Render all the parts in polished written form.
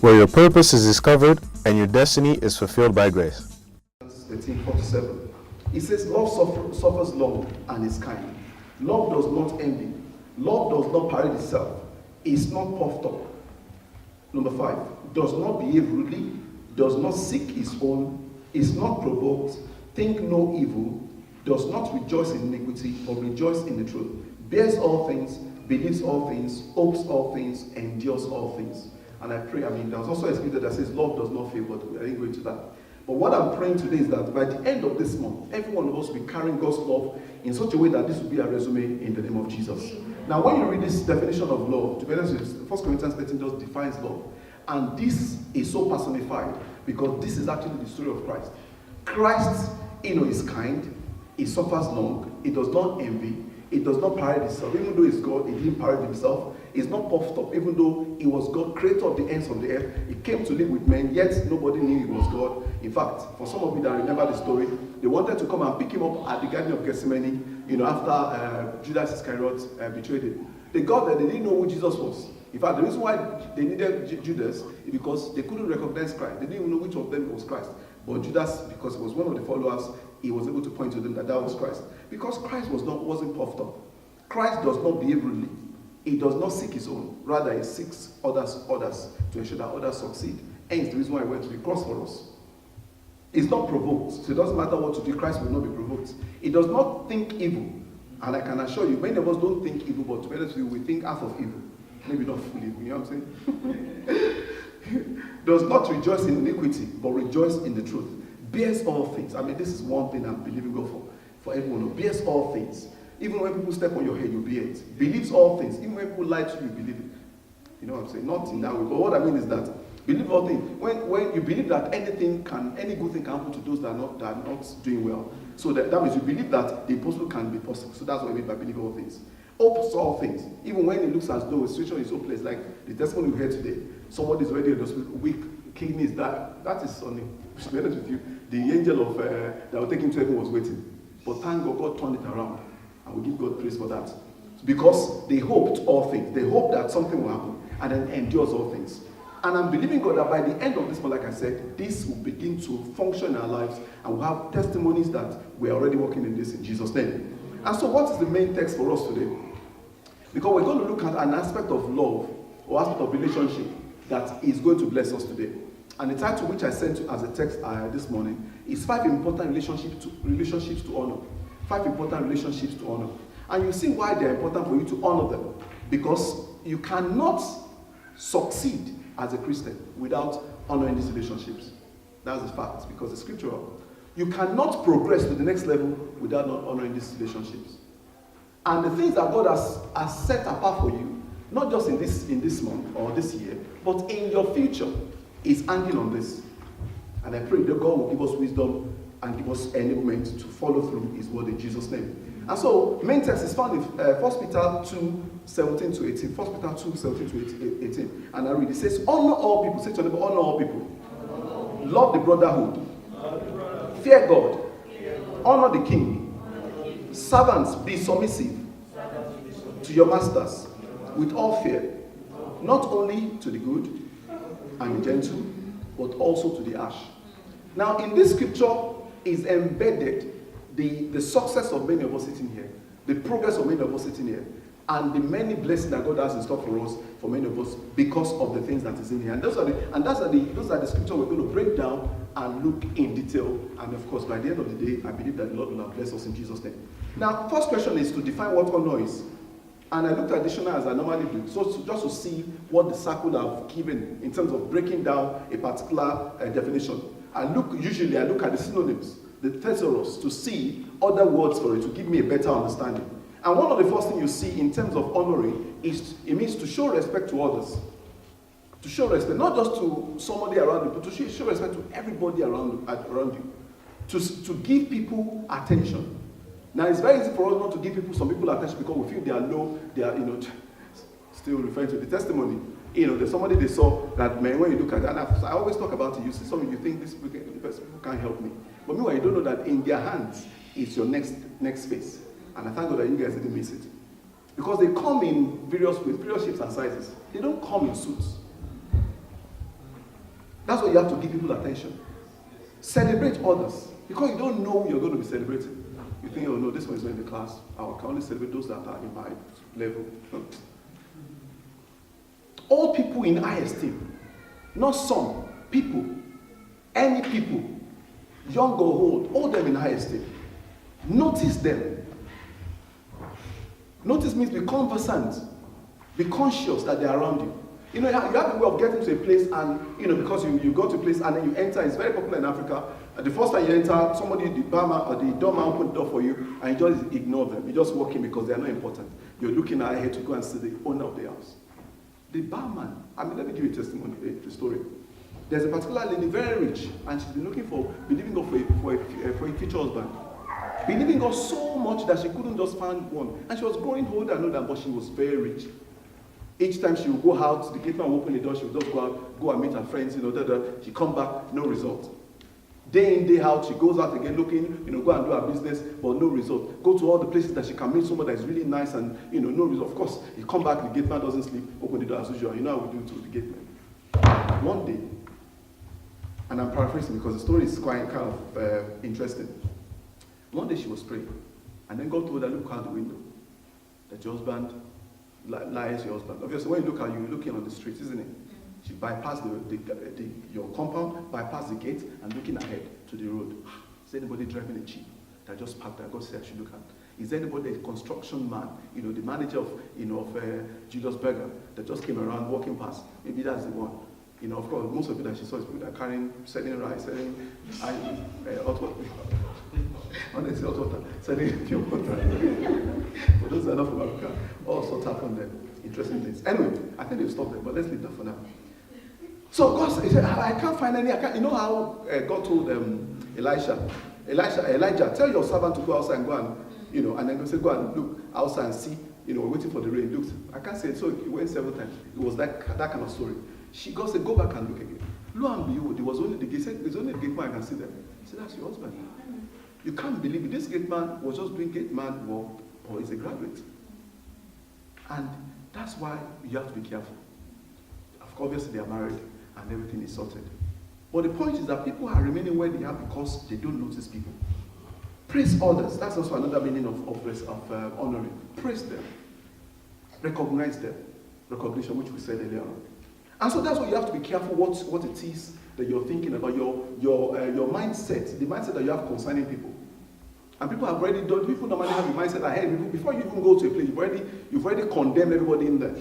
where your purpose is discovered and your destiny is fulfilled by grace. 13:47. It says, love suffers long and is kind. Love does not envy. Love does not parade itself. Is not puffed up. Number 5, does not behave rudely, does not seek his own, is not provoked, think no evil, does not rejoice in iniquity, but rejoice in the truth, bears all things, believes all things, hopes all things, endures all things. And I pray, there was also a scripture that says love does not fail, but I didn't go into that. But what I'm praying today is that by the end of this month, every one of us will be carrying God's love in such a way that this will be a resume in the name of Jesus. Now, when you read this definition of love, to be honest with you, 1 Corinthians 13 just defines love. And this is so personified because this is actually the story of Christ. Christ, is kind, he suffers long, he does not envy, he does not parade himself. Even though he's God, he didn't parade himself. He's not puffed up, even though he was God, creator of the ends of the earth. He came to live with men, yet nobody knew he was God. In fact, for some of you that remember the story, they wanted to come and pick him up at the Garden of Gethsemane, after Judas Iscariot betrayed him. They got there, they didn't know who Jesus was. In fact, the reason why they needed Judas is because they couldn't recognize Christ. They didn't even know which of them was Christ. But Judas, because he was one of the followers, he was able to point to them that was Christ. Because Christ wasn't puffed up. Christ does not behave rudely. He does not seek his own. Rather, he seeks others to ensure that others succeed. Hence, the reason why he went to the cross for us. He's not provoked. So it doesn't matter what to do, Christ will not be provoked. He does not think evil. And I can assure you, many of us don't think evil, but to be honest with you, we think half of evil. Maybe not fully, you know what I'm saying? Does not rejoice in iniquity, but rejoice in the truth. Bears all things. This is one thing I'm believing God for everyone who bears all things. Even when people step on your head, you bear it. Believes all things. Even when people lie to you, believe it. You know what I'm saying? Not in that way. But what I mean is that believe all things. When you believe that any good thing can happen to those that are not doing well. So that means you believe that the impossible can be possible. So that's what I mean by believe all things. Hopes all things. Even when it looks as though a situation is hopeless, like the testimony we heard today, somebody is already in the hospital, weak, kidneys, that is on it. To be honest with you, the angel of that will take him to heaven was waiting. But thank God, God turned it around. And we give God praise for that. Because they hoped all things. They hoped that something will happen. And then endures all things. And I'm believing God that by the end of this month, like I said, this will begin to function in our lives. And we'll have testimonies that we're already working in this in Jesus' name. And so what is the main text for us today? Because we're going to look at an aspect of love or aspect of relationship that is going to bless us today. And the title which I sent you as a text this morning is 5 important relationships to honor. 5 important relationships to honor. And you see why they're important for you to honor them. Because you cannot succeed as a Christian without honoring these relationships. That's the fact, because it's scriptural. You cannot progress to the next level without not honoring these relationships. And the things that God has set apart for you, not just in this month or this year, but in your future, is hanging on this. And I pray that God will give us wisdom and give us enablement to follow through his word in Jesus' name. And so, main text is found in 1 Peter 2, 17 to 18. 1 Peter 2, 17 to 18. And I read, it says, honor all people. Say to them, honor all people. Love the brotherhood. Fear God. Honor the king. Servants, be submissive to your masters with all fear, not only to the good and gentle, but also to the harsh. Now, in this scripture is embedded the success of many of us sitting here, the progress of many of us sitting here, and the many blessings that God has in store for us, for many of us, because of the things that is in here. And those are the scriptures we're going to break down and look in detail. And of course, by the end of the day, I believe that the Lord will have blessed us in Jesus' name. Now, first question is to define what honor is. And I looked at dictionary as I normally do, just to see what the circle have given in terms of breaking down a particular definition. Usually I look at the synonyms, the thesaurus, to see other words for it, to give me a better understanding. And one of the first things you see in terms of honoring is it means to show respect to others. To show respect, not just to somebody around you, but to show respect to everybody around you. To give people attention. Now, it's very easy for us not to give some people attention because we feel they are low, still referring to the testimony. There's somebody they saw that, man, when you look at that, and I always talk about it, you see something, you think this people can't help me. But meanwhile, you don't know that in their hands is your next phase. And I thank God that you guys didn't miss it. Because they come in various ways, various shapes and sizes. They don't come in suits. That's why you have to give people attention. Celebrate others. Because you don't know who you're going to be celebrating. You think, oh no, this one is not in the class. I can only celebrate those that are in my level. All people in high esteem. Not some. People. Any people. Young or old. All them in high esteem. Notice them. Notice means be conversant. Be conscious that they're around you. You know, you have a way of getting to a place and, you know, because you go to a place and then you enter. It's very popular in Africa. The first time you enter, somebody, the barman or the doorman open the door for you and you just ignore them. You just walk in because they're not important. You're looking ahead to go and see the owner of the house. The barman, let me give you a testimony, a story. There's a particular lady, very rich, and she's been believing God for a future husband. Believing God so much that she couldn't just find one. And she was growing older and older, but she was very rich. Each time she would go out, the gateman would open the door, she would just go and meet her friends, she come back, no result. Day in, day out, she goes out again looking, go and do her business, but no result. Go to all the places that she can meet someone that is really nice and, no result. Of course, you come back, the gateman doesn't sleep, open the door as usual. You know how we do to the gateman. One day, and I'm paraphrasing because the story is quite kind of interesting. One day she was praying, and then God told her, look out the window. That your husband lies your husband. Obviously, when you look at you, you're looking on the street, isn't it? She bypassed your compound, bypassed the gate, and looking ahead to the road. Is there anybody driving a jeep that just parked there? God said I should look at. Is there anybody, a construction man, the manager of Julius Berger that just came around walking past? Maybe that's the one. Of course, most of it that she saw is people that are selling rice, selling hot water. Honestly, hot water, selling pure water. For those that are not from Africa, all sorts happen there. Interesting things. Anyway, I think they'll stop there, but let's leave that for now. So God said, I can't find any. You know how God told Elijah, tell your servant to go outside and go and, and then go and look outside and see, we're waiting for the rain. Look, I can't say it. So he went several times. It was that kind of story. God said, go back and look again. Lo and behold, it was only the gate. He said, there's only the gate man I can see them. He said, that's your husband. You can't believe it. This gate man was just doing gate man work, or he's a graduate. And that's why you have to be careful. Obviously, they are married and everything is sorted. But the point is that people are remaining where they are because they don't notice people. Praise others. That's also another meaning of honoring. Praise them. Recognize them. Recognition, which we said earlier on. And so that's why you have to be careful what it is that you're thinking about, your mindset, the mindset that you have concerning people. And people have already done, people normally have a mindset ahead. Before you even go to a place, you've already condemned everybody in there.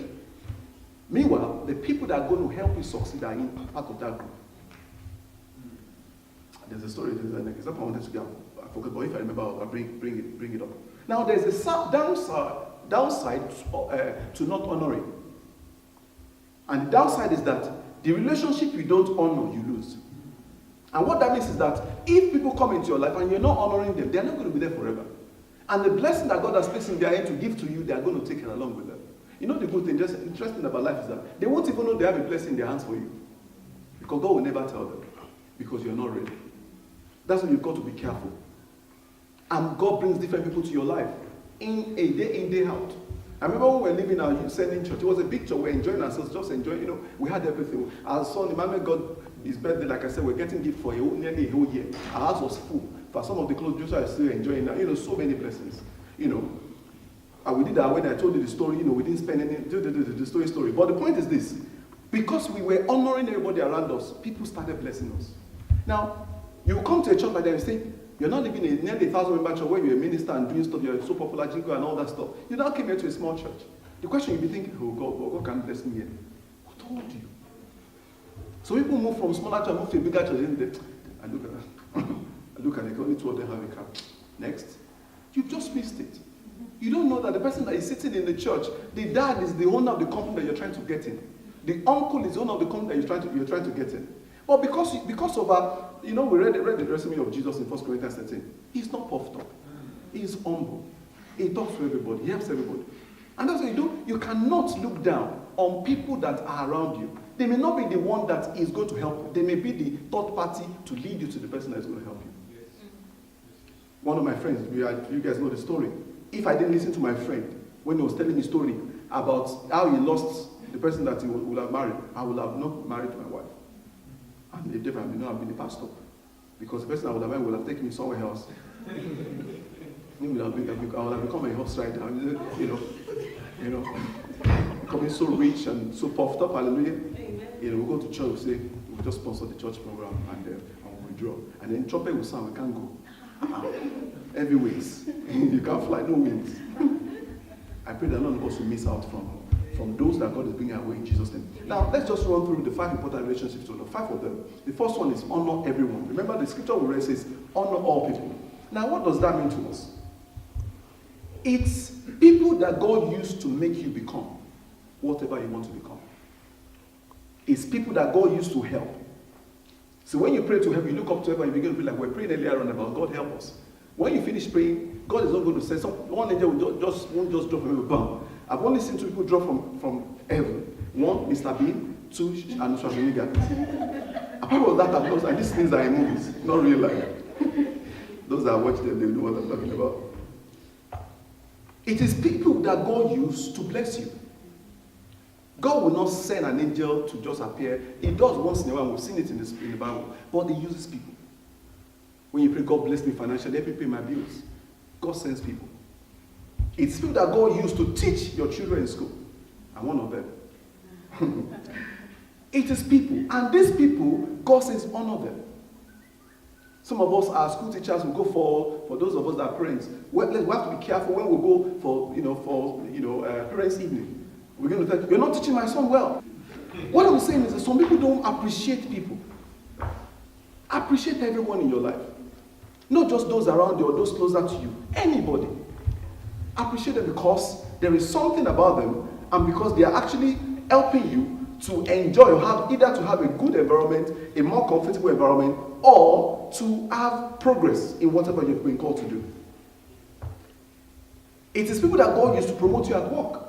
Meanwhile, the people that are going to help you succeed are in part of that group. There's a story, there's an example I wanted to get, I forgot, but if I remember, I'll bring it up. Now, there's a downside to not honoring. And the downside is that the relationship you don't honor, you lose. And what that means is that if people come into your life and you're not honoring them, they're not going to be there forever. And the blessing that God has placed in their hand to give to you, they're going to take it along with them. You know the good thing, just interesting about life is that they won't even know they have a blessing in their hands for you. Because God will never tell them. Because you're not ready. That's why you've got to be careful. And God brings different people to your life. In, day out. I remember when we were living our sending church, it was a big church, we were enjoying ourselves, just enjoying, we had everything. Our son, Emmanuel, got his birthday, like I said, we're getting gift for nearly a whole year. Our house was full. For some of the clothes, Joshua is still enjoying now, so many blessings, And we did that when I told you the story, we didn't spend any, the story. But the point is this, because we were honoring everybody around us, people started blessing us. Now, you come to a church like that and say, you're not living in nearly 1,000-member church where you're a minister and doing stuff, you're so popular, jingle and all that stuff. You now came here to a small church. The question you'll be thinking, oh God can bless me here. Who told you? So people move from smaller church, move to a bigger church, and I look at it, only two of them have a car. Next. You've just missed it. You don't know that the person that is sitting in the church, the dad is the owner of the company that you're trying to get in. The uncle is the owner of the company that you're trying to get in. But because of we read the resume of Jesus in 1 Corinthians 13. He's not puffed up. He's humble. He talks to everybody. He helps everybody. And that's what you do. You cannot look down on people that are around you. They may not be the one that is going to help you. They may be the third party to lead you to the person that is going to help you. Yes. One of my friends, you guys know the story. If I didn't listen to my friend when he was telling me a story about how he lost the person that he would have married, I would have not married my wife. And if they have been, I've been the pastor. Because the person I would have met would have taken me somewhere else. I would have become a horse rider, becoming so rich and so puffed up, hallelujah. We go to church, we say, we just sponsor the church program and we withdraw. And then trumpet will sound, we can't go. Heavy wings. You can't fly, no wings. I pray that none of us will miss out from those that God is bringing away in Jesus' name. Now, let's just run through the 5 important relationships to honor. 5 of them. The first one is honor everyone. Remember, the scripture we read says, honor all people. Now, what does that mean to us? It's people that God used to make you become whatever you want to become. It's people that God used to help. So when you pray to help, you look up to heaven, you begin to be like, we're praying earlier on about God help us. When you finish praying, God is not going to say, one angel won't just drop from heaven, bam. I've only seen 2 people drop from heaven. 1, Mr. Bean, 2, Arnold Schwarzenegger. Apart from that, and these things are in movies, not real life. Those that watch them, they know what I'm talking about. It is people that God used to bless you. God will not send an angel to just appear. He does once in a while. We've seen it in the Bible. But he uses people. When you pray, God bless me financially, let me pay my bills. God sends people. It's people that God used to teach your children in school. I'm one of them. It is people. And these people, God says, honor them. Some of us, our school teachers, will go for those of us that are parents. We have to be careful when we go for parents' evening. We're going to tell you, you're not teaching my son well. What I'm saying is that some people don't appreciate people. Appreciate everyone in your life. Not just those around you or those closer to you. Anybody. Appreciate them because there is something about them and because they are actually helping you to enjoy or either to have a good environment, a more comfortable environment, or to have progress in whatever you've been called to do. It is people that God used to promote you at work.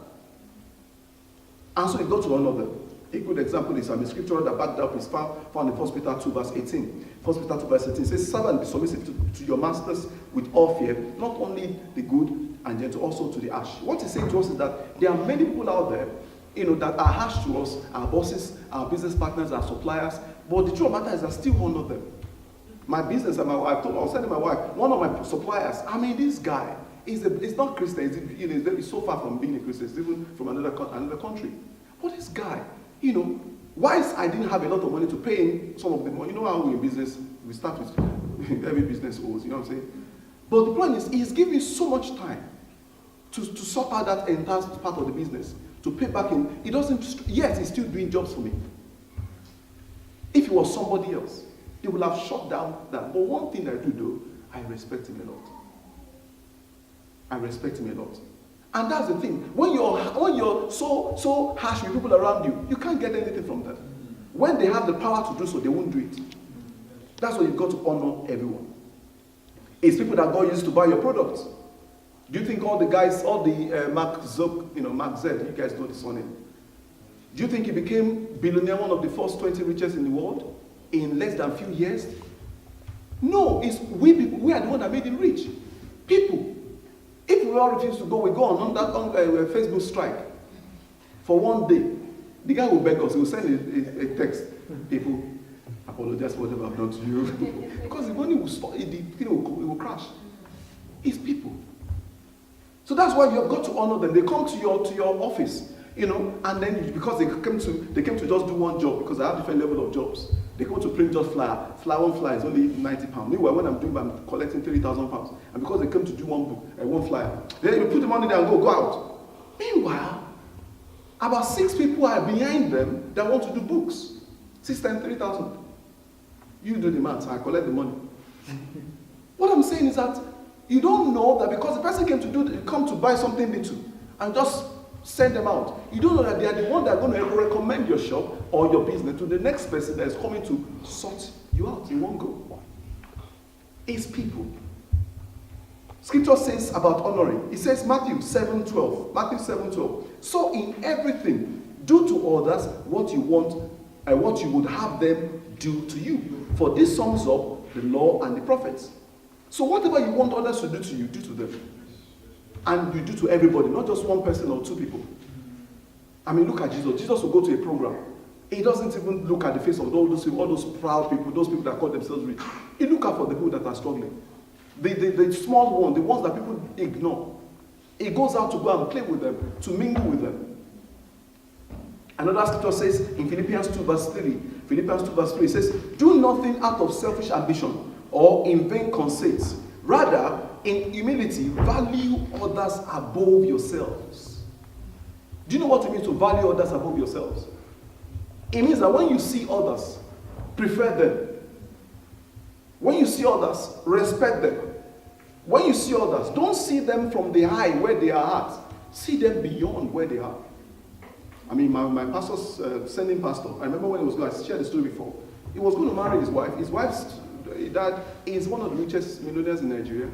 And so you've got to honor them. A good example is a scripture that backed up is found in 1 Peter 2 verse 18. 1 Peter 2 verse 18 says, servant, be submissive to your masters with all fear, not only the good and gentle, also to the harsh. What he's saying to us is that there are many people out there, that are harsh to us, our bosses, our business partners, our suppliers, but the truth of the matter is I still honor them. My business and my wife, I was telling my wife, one of my suppliers, this guy, he's not Christian, he's so far from being a Christian, he's even from another country. But this guy, whilst I didn't have a lot of money to pay him some of the money, how we in business, we start with every business owes, you know what I'm saying? But the point is, he's giving me so much time to sort out that entire part of the business, to pay back in. He doesn't, yes, he's still doing jobs for me. If it was somebody else, they would have shut down that. But one thing I do though, I respect him a lot. I respect him a lot. And that's the thing. When you're so harsh with people around you, you can't get anything from them. When they have the power to do so, they won't do it. That's why you've got to honor everyone. It's people that God used to buy your products. Do you think all the guys, all the Mark Z, you guys know this one. Do you think he became billionaire, one of the first 20 richest in the world, in less than a few years? No, it's we people. We are the one that made him rich. People. If we all refuse to go, we go on Facebook strike for one day. The guy will beg us. He will send a text. People, apologize for whatever I've done to you. Because the money will stop. It will crash. It's people. So that's why you have got to honor them. They come to your office, and then because they came to just do one job, because I have different level of jobs. They come to print just flyer. One flyer is only £90. Meanwhile, when I'm collecting £3,000, and because they came to do one flyer, then you put the money there and go out. Meanwhile, about 6 people are behind them that want to do books. 6 times 3,000. You do the math, I collect the money. What I'm saying is that you don't know that because the person come to buy something little and just send them out. You don't know that they are the one that are going to recommend your shop or your business to the next person that is coming to sort you out in one go. It's people. Scripture says about honoring. It says Matthew 7:12. So in everything, do to others what you want and what you would have them do to you. For this sums up the law and the prophets. So whatever you want others to do to you, do to them. And you do to everybody, not just one person or 2 people. Look at Jesus. Jesus will go to a program. He doesn't even look at the face of all those people, all those proud people, those people that call themselves rich. He looks out for the people that are struggling. The small ones, the ones that people ignore. He goes out to go and play with them, to mingle with them. Another scripture says in Philippians 2 verse 3, it says, do nothing out of selfish ambition or in vain conceits. Rather, in humility, value others above yourselves. Do you know what it means to value others above yourselves? It means that when you see others, prefer them. When you see others, respect them. When you see others, don't see them from the high where they are at. See them beyond where they are. I mean, my pastor's sending pastor, I remember when he was going, I shared the story before. He was going to marry his wife. His wife's dad is one of the richest millionaires in Nigeria.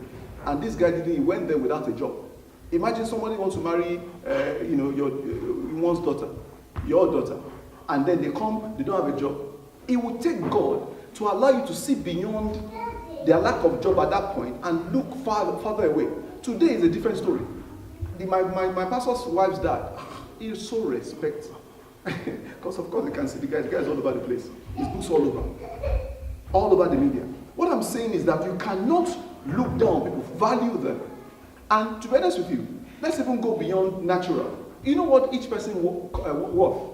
And this guy he went there without a job. Imagine somebody wants to marry, one's daughter, your daughter. And then they come, they don't have a job. It would take God to allow you to see beyond their lack of job at that point and look farther away. Today is a different story. My pastor's wife's dad, he is so respect. Because of course you can see the guy's all over the place. His books all over the media. What I'm saying is that you cannot look down on people, value them. And to be honest with you, let's even go beyond natural. You know what each person worth?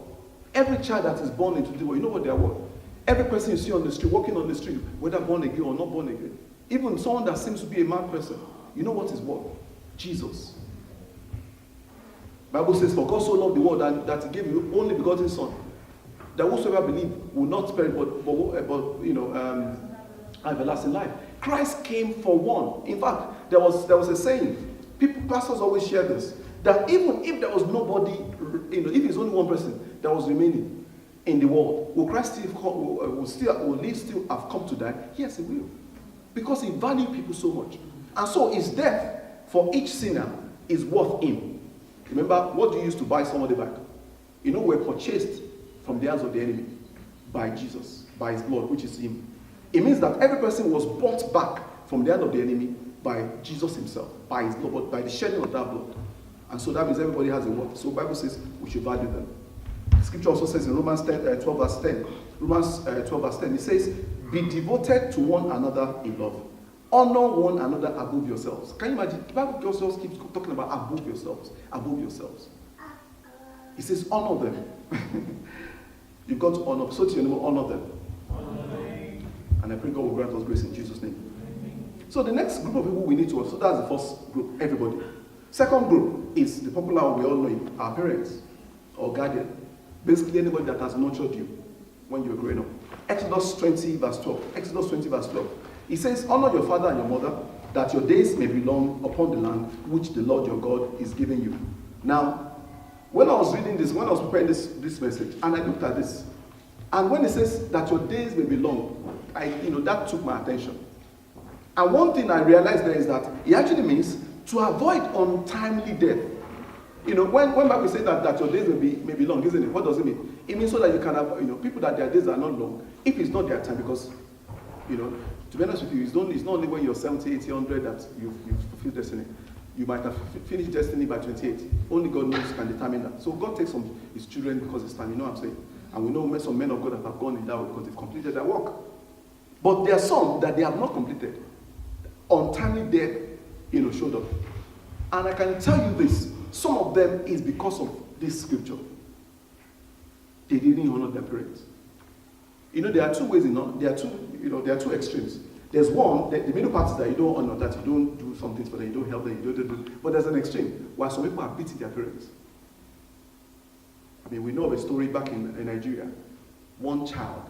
Every child that is born into the world, you know what they are worth. Every person you see on the street, walking on the street, whether born again or not born again, even someone that seems to be a mad person, you know what is worth? Jesus. Bible says, for God so loved the world that he gave his only begotten Son, that whosoever believe will not perish but everlasting life. Christ came for one. In fact, there was a saying, pastors always share this, that even if there was nobody, if there's only one person that was remaining in the world, will Christ will he still have come to die? Yes, he will. Because he valued people so much. And so his death for each sinner is worth him. Remember, what do you use to buy somebody back? We're purchased from the hands of the enemy by Jesus, by his blood, which is him. It means that every person was bought back from the hand of the enemy by Jesus himself, by his blood, by the shedding of that blood. And so that means everybody has a worth. So the Bible says we should value them. Scripture also says in Romans 12 verse 10, it says, be devoted to one another in love. Honor one another above yourselves. Can you imagine? The Bible just keeps talking about above yourselves. Above yourselves. It says honor them. You've got to honor. So to your neighbor, honor them. And I pray God will grant us grace in Jesus' name. So the next group of people we need to honor. So that's the first group, everybody. Second group is the popular one we all know, our parents or guardian. Basically anybody that has nurtured you when you were growing up. Exodus 20 verse 12. It says, honor your father and your mother, that your days may be long upon the land which the Lord your God is giving you. Now, when I was reading this, when I was preparing this message, and I looked at this, and when it says that your days may be long, that took my attention. And one thing I realized there is that it actually means to avoid untimely death. When Bible says that your days may be long, isn't it? What does it mean? It means so that you can have, people that their days are not long, if it's not their time, because, to be honest with you, it's not only when you're 70, 80, 100 that you've fulfilled destiny. You might have finished destiny by 28. Only God knows can determine that. So God takes from his children because it's time, you know what I'm saying? And we know some men of God that have gone in that way because they've completed their work. But there are some that they have not completed. Untimely death, showed up. And I can tell you this, some of them is because of this scripture. They didn't honor their parents. There are two ways there are two extremes. There's one, the middle part is that you don't honor, that you don't do some things for them, you don't help them, you don't do. But there's an extreme where some people are beating their parents. I mean, we know of a story back in Nigeria. One child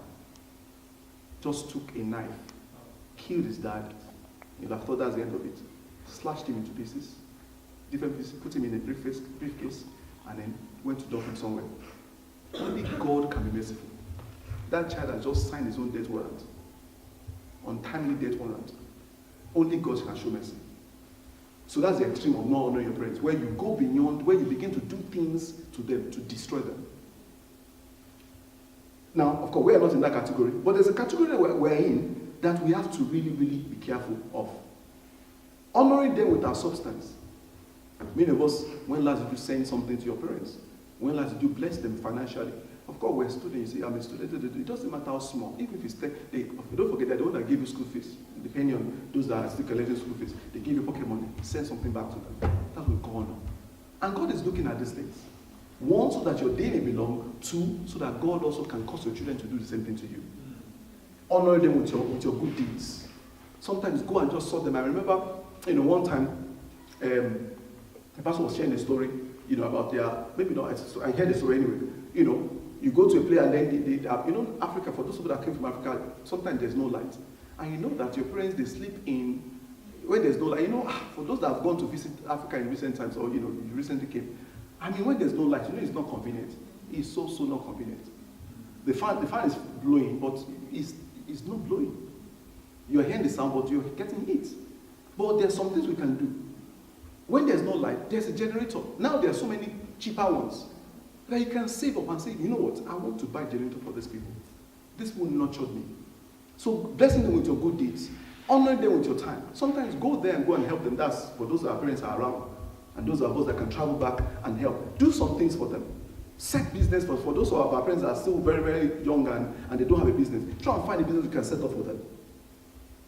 just took a knife, killed his dad. You'd have thought that's the end of it. Slashed him into pieces, different pieces, put him in a briefcase, and then went to dump him somewhere. Only God can be merciful. That child has just signed his own death warrant. Untimely death warrant. Only God can show mercy. So that's the extreme of not honoring your parents, where you go beyond, where you begin to do things to them, to destroy them. Now, of course, we are not in that category, but there's a category that we're in that we have to really, really be careful of. Honoring them with our substance. Many of us, when last did you send something to your parents? When last did you bless them financially? Of course, we're a student. You see, I'm a student. It doesn't matter how small. Even if it's don't forget that the one that give you school fees, depending on those that are still collecting school fees, they give you pocket money. Send something back to them. That's what we call honor. And God is looking at these things. One, so that your day may belong. Two, so that God also can cause your children to do the same thing to you. Honor them with your good deeds. Sometimes go and just sort them. I remember, one time, the pastor was sharing a story, about maybe not, I heard the story anyway. You go to a place and then Africa, for those people that came from Africa, sometimes there's no light. And you know that your parents, they sleep in, when there's no light. For those that have gone to visit Africa in recent times, or, you recently came, when there's no light, it's not convenient. It's so not convenient. The fan is blowing, but it's not blowing. You're hearing the sound, but you're getting heat. But there's some things we can do. When there's no light, there's a generator. Now there are so many cheaper ones that you can save up and say, you know what, I want to buy a generator for these people. This will nurture me. So blessing them with your good deeds. Honoring them with your time. Sometimes go there and go and help them. That's for those our parents are around. And those of us that can travel back and help. Do some things for them. Set business for those of our parents that are still very, very young and they don't have a business. Try and find a business you can set up for them.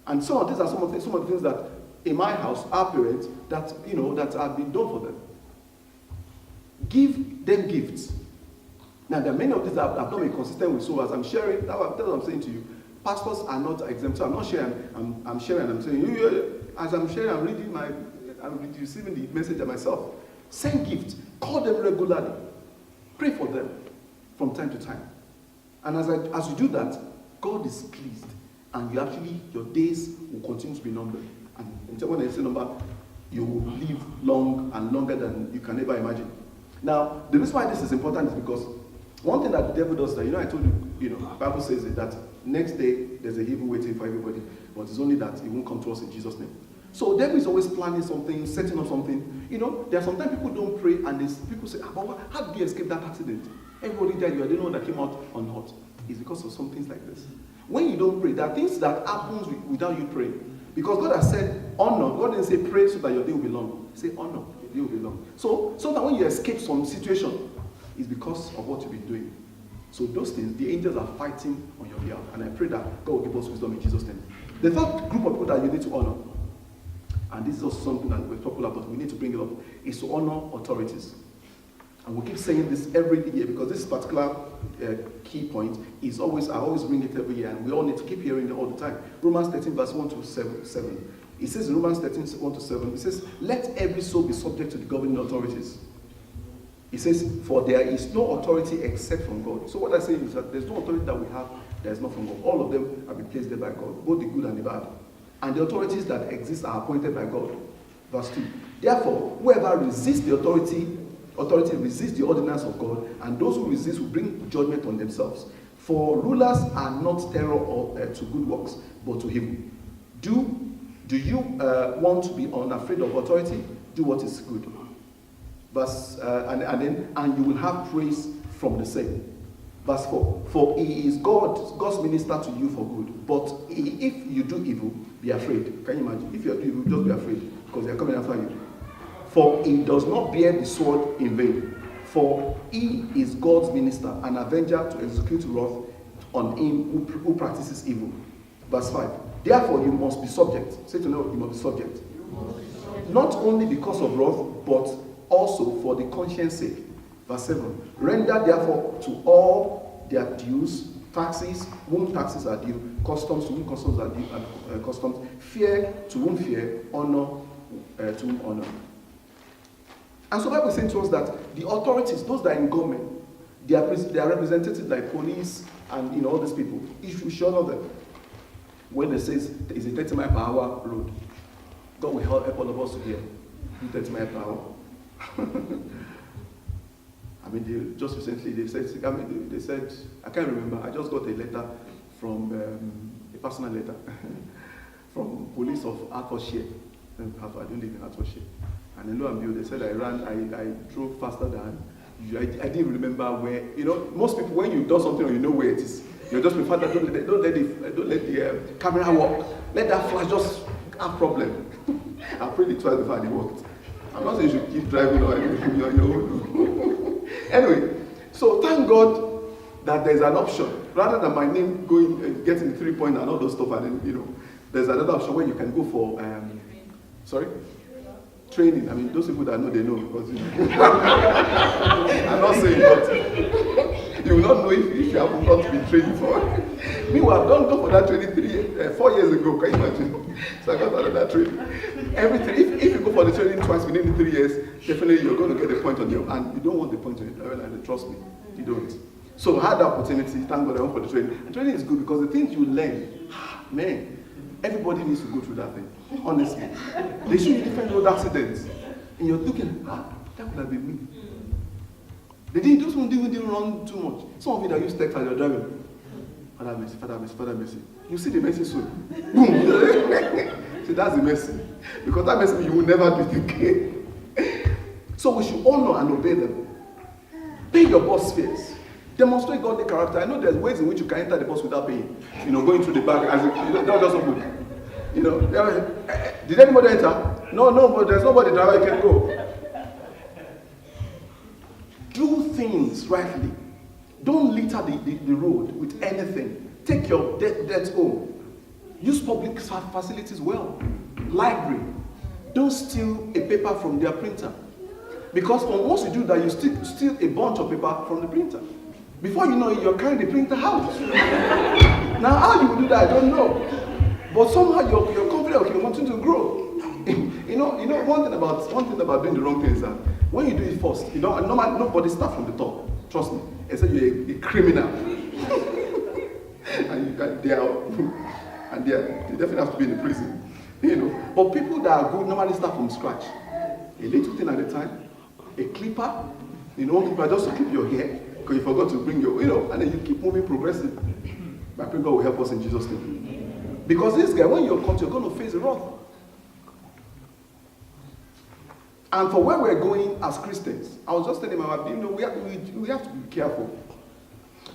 And some of these are some of the things that in my house, our parents, that have been done for them. Give them gifts. Now, there are many of these that I've not been consistent with. So as I'm sharing, that's what I'm saying to you. Pastors are not exempt. So I'm not sharing. I'm sharing. I'm saying, as I'm sharing, I'm receiving the message myself. Send gifts. Call them regularly. Pray for them from time to time. And as you do that, God is pleased. And your days will continue to be numbered. And when I say number, you will live long and longer than you can ever imagine. Now, the reason why this is important is because one thing that the devil does that, I told you, the Bible says that next day there's a evil waiting for everybody, but it's only that it won't come to us in Jesus' name. So the devil is always planning something, setting up something. There are sometimes people don't pray and people say, how did you escape that accident? Everybody died, you are the one that came out unhurt. It's because of some things like this. When you don't pray, there are things that happens without you praying. Because God has said honor. God didn't say pray so that your day will be long. He said honor, your day will be long. So that when you escape some situation, it's because of what you've been doing. So those things, the angels are fighting on your behalf. And I pray that God will give us wisdom in Jesus' name. The third group of people that you need to honor, and this is also something that we're popular, but we need to bring it up, is to honor authorities. And we keep saying this every year because this particular key point I always bring it every year, and we all need to keep hearing it all the time. Romans 13 verse 1 to 7. It says in Romans 13, 1 to 7, it says, let every soul be subject to the governing authorities. It says, for there is no authority except from God. So what I say is that there's no authority that we have that is not from God. All of them have been placed there by God, both the good and the bad. And the authorities that exist are appointed by God. Verse 2. Therefore, whoever resists the authority resists the ordinance of God, and those who resist will bring judgment on themselves. For rulers are not terror to good works, but to evil. Do you want to be unafraid of authority? Do what is good. And you will have praise from the same. Verse 4. For he is God's minister to you for good. But if you do evil, be afraid. Can you imagine? If you do evil, just be afraid, because they are coming after you. For he does not bear the sword in vain. For he is God's minister, an avenger to execute wrath on him who practices evil. Verse 5. Therefore you must be subject. Say to know, you must be subject. Not only because of wrath, but also for the conscience sake. Verse 7. Render therefore to all their dues, taxes, whom taxes are due, customs to whom customs are due, and customs, fear to whom fear, honor to whom honor. And so the Bible is saying to us that the authorities, those that are in government, they are represented like police and all these people. You should honor them. When it says there is a 30 mile per hour road, God will help all of us to hear. 30 mile per hour. Just recently they said, I can't remember, I just got a letter from, a personal letter, from police of Hertfordshire. I don't live in Hertfordshire. And then lo and behold, they said I drove faster than usual. I didn't remember where, most people, when you've done something or you know where it is, you just prefer that, don't let the camera work. Let that flash just have problem. I prayed it twice before it worked. I'm not saying you should keep driving or anything, Anyway, so thank God that there's an option. Rather than my name going and getting 3 point and all those stuff, and then, there's another option where you can go for, training. I mean, those people that know, they know, because, I'm not saying, but you will not know if you have not been trained for. Meanwhile, don't go for that training 4 years ago, can you imagine? So I got another training. If you go for the training twice within the 3 years, definitely you're going to get a point on you, and you don't want the point on your life, trust me, you don't. So I had the opportunity, thank God I went for the training. And training is good because the things you learn, man, everybody needs to go through that thing, honestly. They show you different road accidents, and you're thinking, that would have been me. Those ones didn't run too much. Some of you that use text as you're driving, Father mercy, Father mercy, Father mercy. You see the mercy soon. Boom. See, that's the mercy. Because that mercy you will never do it again. So we should honor and obey them. Pay your boss fares. Demonstrate godly character. I know there's ways in which you can enter the bus without paying. Going through the back, that's also good. Did anybody enter? No, but there's nobody driver, you can go. Do things rightly. Don't litter the road with anything. Take your debt home. Use public facilities well. Library. Don't steal a paper from their printer. Because once you do that, you steal a bunch of paper from the printer. Before you know it, you're carrying the printer out. Now, how you will do that, I don't know. But somehow you're confident, okay, you're wanting to grow. One thing about doing the wrong thing is that when you do it first, nobody starts from the top. Trust me. Except you're a criminal. and they definitely have to be in the prison. But people that are good normally start from scratch. A little thing at a time. A clipper. Clipper just to keep your hair. Because you forgot to bring your, and then you keep moving progressive. I pray God will help us in Jesus' name. Because this guy, when you're caught, you're going to face the wrath. And for where we're going as Christians, I was just telling my wife, we have to be careful.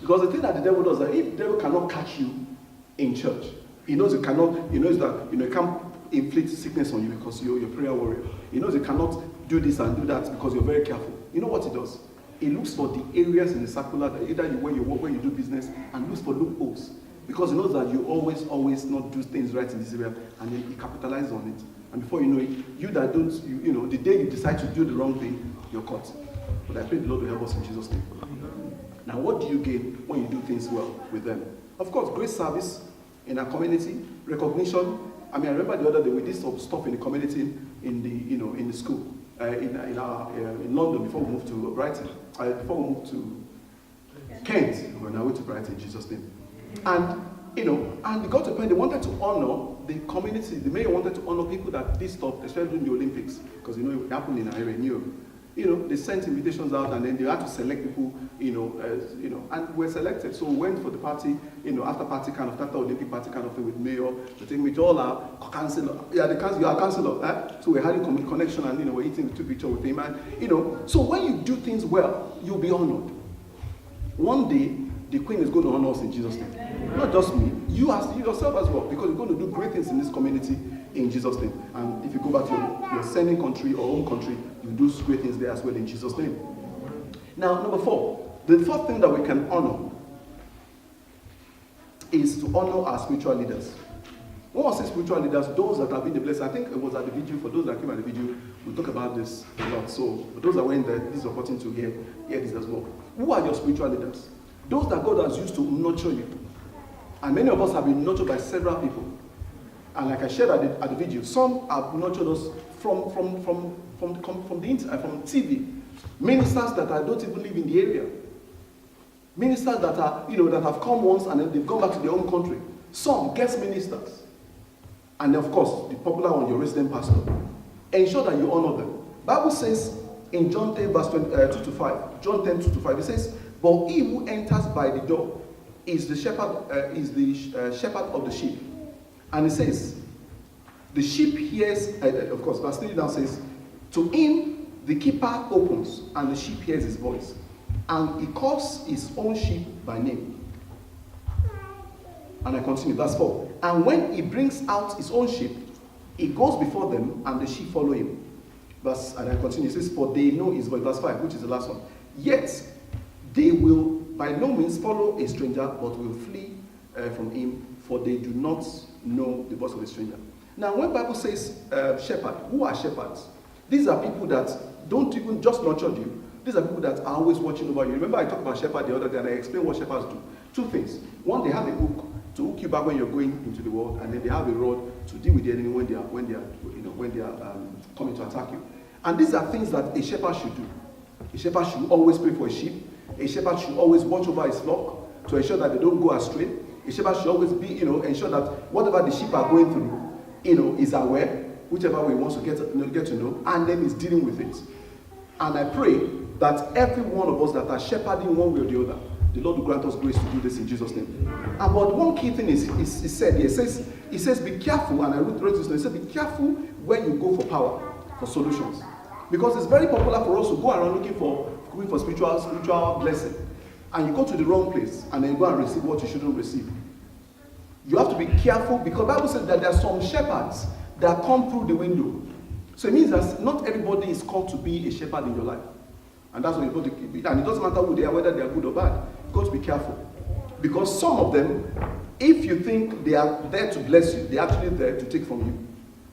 Because the thing that the devil does is that if the devil cannot catch you in church, he knows that he can't inflict sickness on you because you're a prayer warrior. He knows he cannot do this and do that because you're very careful. You know what he does? He looks for the areas in the circular that either where you work, where you do business, and looks for loopholes. Because he knows that you always not do things right in this area, and then he capitalizes on it. And before you know it, you that don't, the day you decide to do the wrong thing, you're caught. But I pray the Lord will help us in Jesus' name. Now, what do you gain when you do things well with them? Of course, great service in our community, recognition. I remember the other day we did some stuff in the community in the school. In London before we moved to Brighton, before we moved to Kent, when I went to Brighton in Jesus' name. And and they got to a point they wanted to honor the community. The mayor wanted to honor people that did stuff, especially during the Olympics, because it happened in Nigeria, in Europe. They sent invitations out, and then they had to select people, and we're selected. So we went for the party, after party kind of, after Olympic party kind of thing with mayor, the thing with all our councillor. Yeah, you are councillor, So we're having connection, and we're eating the 2 picture with him, and so when you do things well, you'll be honored. One day, the Queen is going to honor us in Jesus' name. Not just me, you yourself as well, because you're going to do great things in this community in Jesus' name. And if you go back to your sending country or home country, you do great things there as well in Jesus' name. Now, number 4, the fourth thing that we can honor is to honor our spiritual leaders. When I say spiritual leaders, those that have been the blessed, I think it was at the video, for those that came at the video, we talk about this a lot. So, for those that were in there, this is opportunity to hear this as well. Who are your spiritual leaders? Those that God has used to nurture you. And many of us have been nurtured by several people. And like I shared at the video, some have nurtured us from the internet, from TV. Ministers that don't even live in the area. Ministers that are, that have come once and then they've gone back to their own country. Some guest ministers. And of course, the popular one, your resident pastor. Ensure that you honor them. Bible says in John 10 verse 2-5, John 10, 2-5, it says, but he who enters by the door is the shepherd of the sheep. And it says, the sheep hears, of course, verse 3 now says, to him the keeper opens, and the sheep hears his voice. And he calls his own sheep by name. And I continue, verse 4. And when he brings out his own sheep, he goes before them, and the sheep follow him. And I continue, it says, for they know his voice. Verse 5, which is the last one. Yet they will by no means follow a stranger, but will flee from him, for they do not know the voice of a stranger. Now, when the Bible says shepherd, who are shepherds? These are people that don't even just nurture you. These are people that are always watching over you. Remember I talked about shepherd the other day, and I explained what shepherds do. Two things. One, they have a hook to hook you back when you're going into the world, and then they have a rod to deal with the enemy when they are coming to attack you. And these are things that a shepherd should do. A shepherd should always pray for a sheep. A shepherd should always watch over his flock to ensure that they don't go astray. A shepherd should always be, ensure that whatever the sheep are going through, is aware, whichever way he wants to get to know, and then is dealing with it. And I pray that every one of us that are shepherding one way or the other, the Lord will grant us grace to do this in Jesus' name. And but one key thing is said here. It says, be careful, and I wrote this down. It says, be careful when you go for power, for solutions. Because it's very popular for us to go around looking for spiritual blessing. And you go to the wrong place, and then you go and receive what you shouldn't receive. You have to be careful, because the Bible says that there are some shepherds that come through the window. So it means that not everybody is called to be a shepherd in your life. And that's what you've got to keep. And it doesn't matter who they are, whether they are good or bad. You've got to be careful. Because some of them, if you think they are there to bless you, they're actually there to take from you.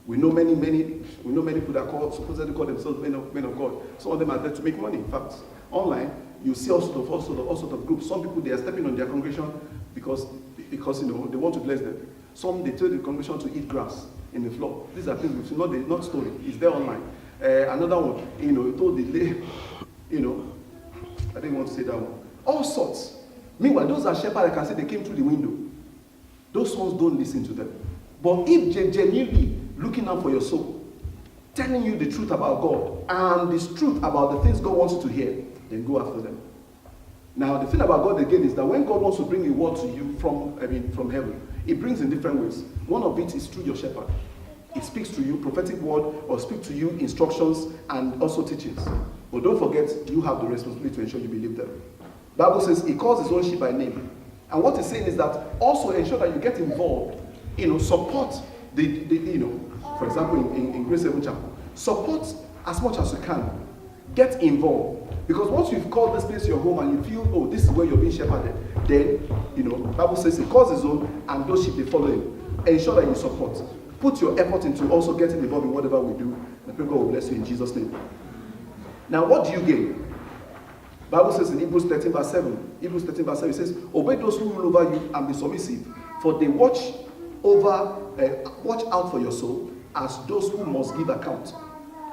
We know many people that supposedly call themselves men of God. Some of them are there to make money. In fact, online, you see all sorts of groups. Some people, they are stepping on their congregation because they want to bless them. Some, they tell the congregation to eat grass in the floor. These are things we've seen, not story. It's there online. Another one, he told the lady, I didn't want to say that one. All sorts. Meanwhile, those are shepherds, I can say they came through the window. Those ones don't listen to them. But if they're genuinely looking out for your soul, telling you the truth about God, and the truth about the things God wants you to hear, then go after them. Now, the thing about God again is that when God wants to bring a word to you from heaven, it brings in different ways. One of it is through your shepherd. It speaks to you prophetic word, or speak to you instructions and also teachings. But don't forget, you have the responsibility to ensure you believe them. The Bible says he calls his own sheep by name. And what he's saying is that also ensure that you get involved, support for example, in Grace Haven Chapel, support as much as you can. Get involved. Because once you've called this place your home and you feel, oh, this is where you're being shepherded, then, the Bible says he calls his own and those sheep, they follow him. Ensure that you support. Put your effort into also getting involved in whatever we do. And pray God will bless you in Jesus' name. Now, what do you gain? The Bible says in Hebrews 13 verse 7, it says, obey those who rule over you and be submissive, for they watch out for your soul as those who must give account.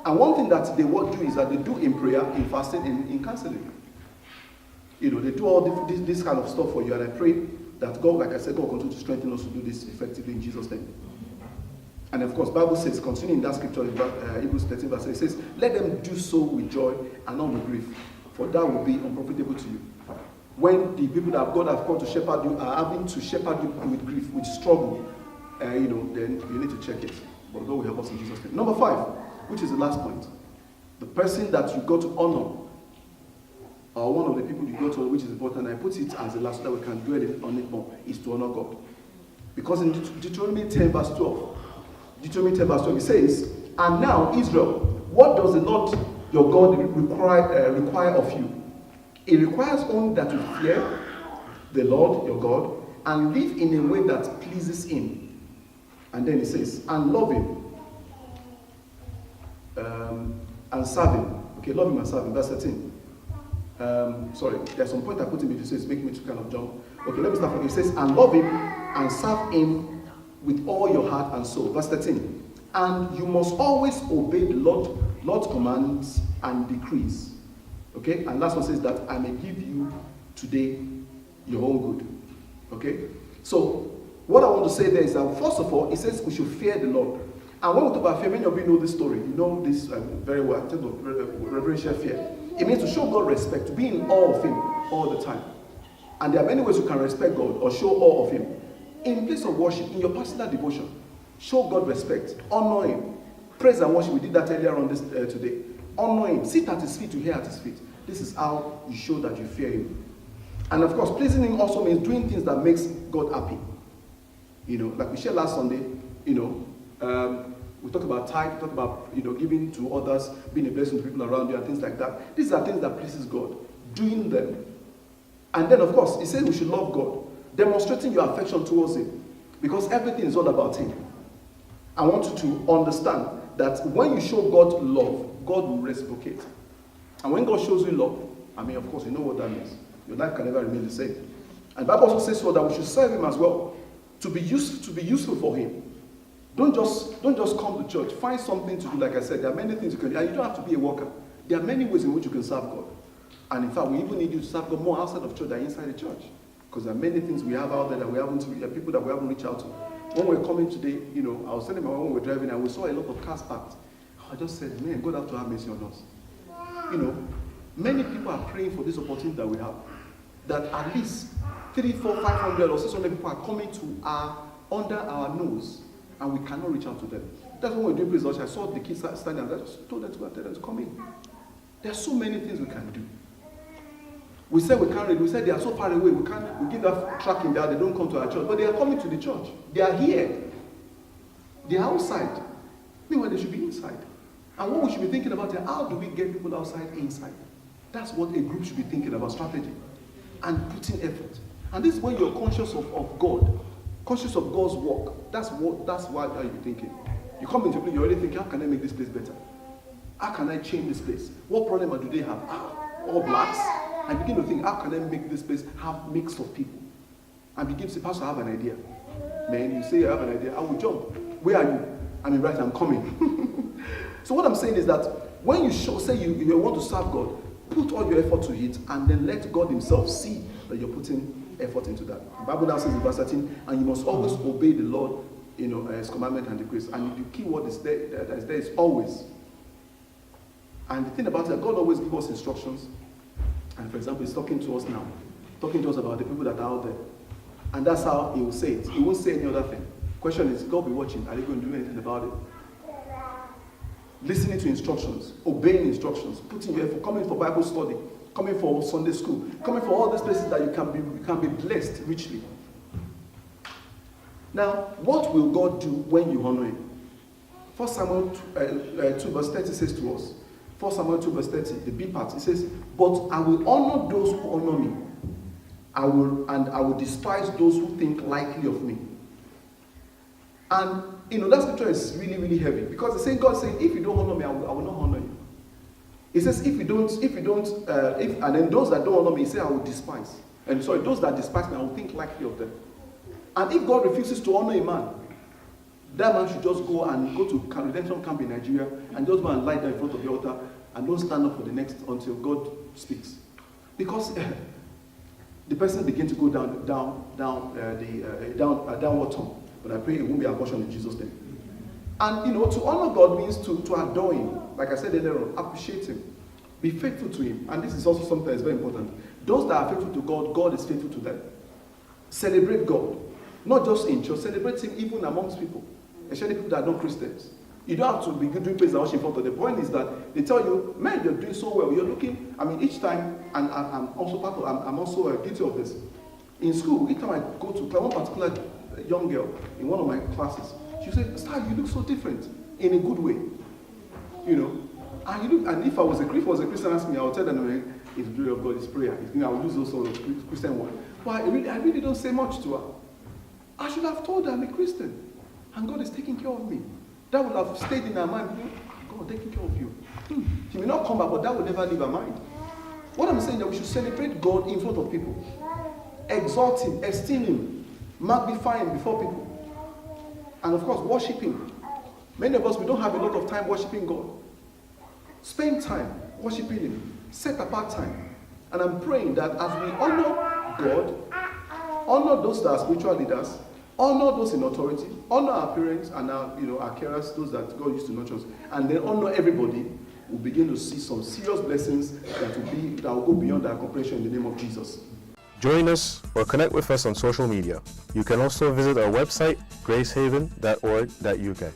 And one thing that they will do is that they do in prayer, in fasting, in counseling. They do all this kind of stuff for you, and I pray that God, like I said, God will continue to strengthen us to do this effectively in Jesus' name. And of course, Bible says, continuing that scripture in Hebrews 13 verse 8, it says, let them do so with joy and not with grief, for that will be unprofitable to you. When the people that God has called to shepherd you are having to shepherd you with grief, with struggle, then you need to check it. But God will help us in Jesus' name. Number 5, which is the last point. The person that you go to honor, or one of the people you go to, which is important, I put it as the last so that we can dwell on it more, is to honor God. Because in Deuteronomy 10 verse 12, it says, and now Israel, what does the Lord your God require of you? It requires only that you fear the Lord your God and live in a way that pleases him. And then it says, and love him and serve him. Okay, love him and serve him. Verse 13. Sorry, there's some point I put in between, so it's making me to kind of jump. Okay, let me start from it. It says, and love him and serve him with all your heart and soul. Verse 13. And you must always obey the Lord's commands and decrees. Okay, and last one says that I may give you today your own good. Okay, so what I want to say there is that first of all, it says we should fear the Lord. And when we talk about fear, many of you know this story. You know this very well. In terms of reverential fear, it means to show God respect, to be in awe of him all the time. And there are many ways you can respect God or show awe of him. In place of worship, in your personal devotion, show God respect, honor him. Praise and worship, we did that earlier on this today. Honor him, sit at his feet to hear at his feet. This is how you show that you fear him. And of course, pleasing him also means doing things that makes God happy. Like we shared last Sunday, we talk about tithe, we talk about, giving to others, being a blessing to people around you and things like that. These are things that pleases God. Doing them And then, of course, he says we should love God, demonstrating your affection towards him, because everything is all about him. I want you to understand that when you show God love, God will reciprocate. And when God shows you love, I mean, of course, you know what that means. Your life can never remain the same. And the Bible also says so that we should serve him as well, to be useful for him. Don't just come to church. Find something to do. Like I said, there are many things you can do. And you don't have to be a worker. There are many ways in which you can serve God. And in fact, we even need you to serve God more outside of church than inside the church. Because there are many things we have out there that we haven't, people that we haven't reached out to. When we're coming today, I was telling my wife when we were driving and we saw a lot of cars parked. I just said, man, God have to have mercy on us. Many people are praying for this opportunity that we have. That at least 300, 400, 500 or 600 people are coming under our nose and we cannot reach out to them. That's when we're doing praise. I saw the kids standing and I just told them to go and tell them to come in. There are so many things we can do. We said we can't read. We said they are so far away. We give that tracking there. They don't come to our church. But they are coming to the church. They are here. They are outside. Meanwhile, they should be inside. And what we should be thinking about is how do we get people outside inside? That's what a group should be thinking about, strategy. And putting effort. And this is when you're conscious of God. Conscious of God's work. That's why you're thinking. You come into people, you're already thinking, how can I make this place better? How can I change this place? What problem do they have? All blacks? I begin to think, how can I make this place have mix of people? And begin to say, Pastor, I have an idea. Man, you say you have an idea, I will jump. Where are you? I mean, right, I'm coming. So what I'm saying is that when you say you want to serve God, put all your effort to it and then let God himself see that you're putting effort into that. The Bible now says in verse 13, and you must always obey the Lord, his commandment and decrees. And the key word is there, that is there is always. And the thing about it, God always gives us instructions. And for example, he's talking to us now, talking to us about the people that are out there. And that's how he will say it. He won't say any other thing. Question is, God be watching. Are they going to do anything about it? Listening to instructions, obeying instructions, putting your effort, coming for Bible study, coming for Sunday school, coming for all these places that you can be blessed richly. Now, what will God do when you honor him? 1 Samuel 2 verse 30 says to us, 1 Samuel 2 verse 30, the B part, it says, but I will honor those who honor me. I will despise those who think lightly of me. And that scripture is really, really heavy because the same God saying, if you don't honor me, I will not honor you. He says, and then those that don't honor me, he says, I will despise. And sorry, those that despise me, I will think lightly of them. And if God refuses to honor a man, that man should just go to redemption camp in Nigeria and just go and lie down in front of the altar and don't stand up for the next until God speaks. Because the person begins to go downward turn. But I pray it won't be abortion in Jesus' name. And to honor God means to adore him. Like I said earlier on, appreciate him. Be faithful to him. And this is also something that's very important. Those that are faithful to God, God is faithful to them. Celebrate God. Not just in church, celebrate him even amongst people. Especially people that are not Christians. You don't have to be doing praise and worship in front of them. The point is that they tell you, man, you're doing so well. You're looking, each time, and I'm also guilty of this. In school, each time I go to one particular young girl in one of my classes, she said, Star, you look so different in a good way. And if I was a Christian asking me, I would tell them, it's the glory of God, it's prayer. I would use those sort of Christian words. But I really don't say much to her. I should have told her I'm a Christian. And God is taking care of me. That would have stayed in her mind. God taking care of you. She may not come back, but that would never leave her mind. What I'm saying is that we should celebrate God in front of people. Exalt him, esteem him, magnify him before people. And of course, worship him. Many of us, we don't have a lot of time worshiping God. Spend time worshiping him. Set apart time. And I'm praying that as we honor God, honor those that are spiritual leaders, honor those in authority, honor our parents and our carers, those that God used to nurture us, and then honor everybody, we'll begin to see some serious blessings that will go beyond our comprehension in the name of Jesus. Join us or connect with us on social media. You can also visit our website, gracehaven.org.uk.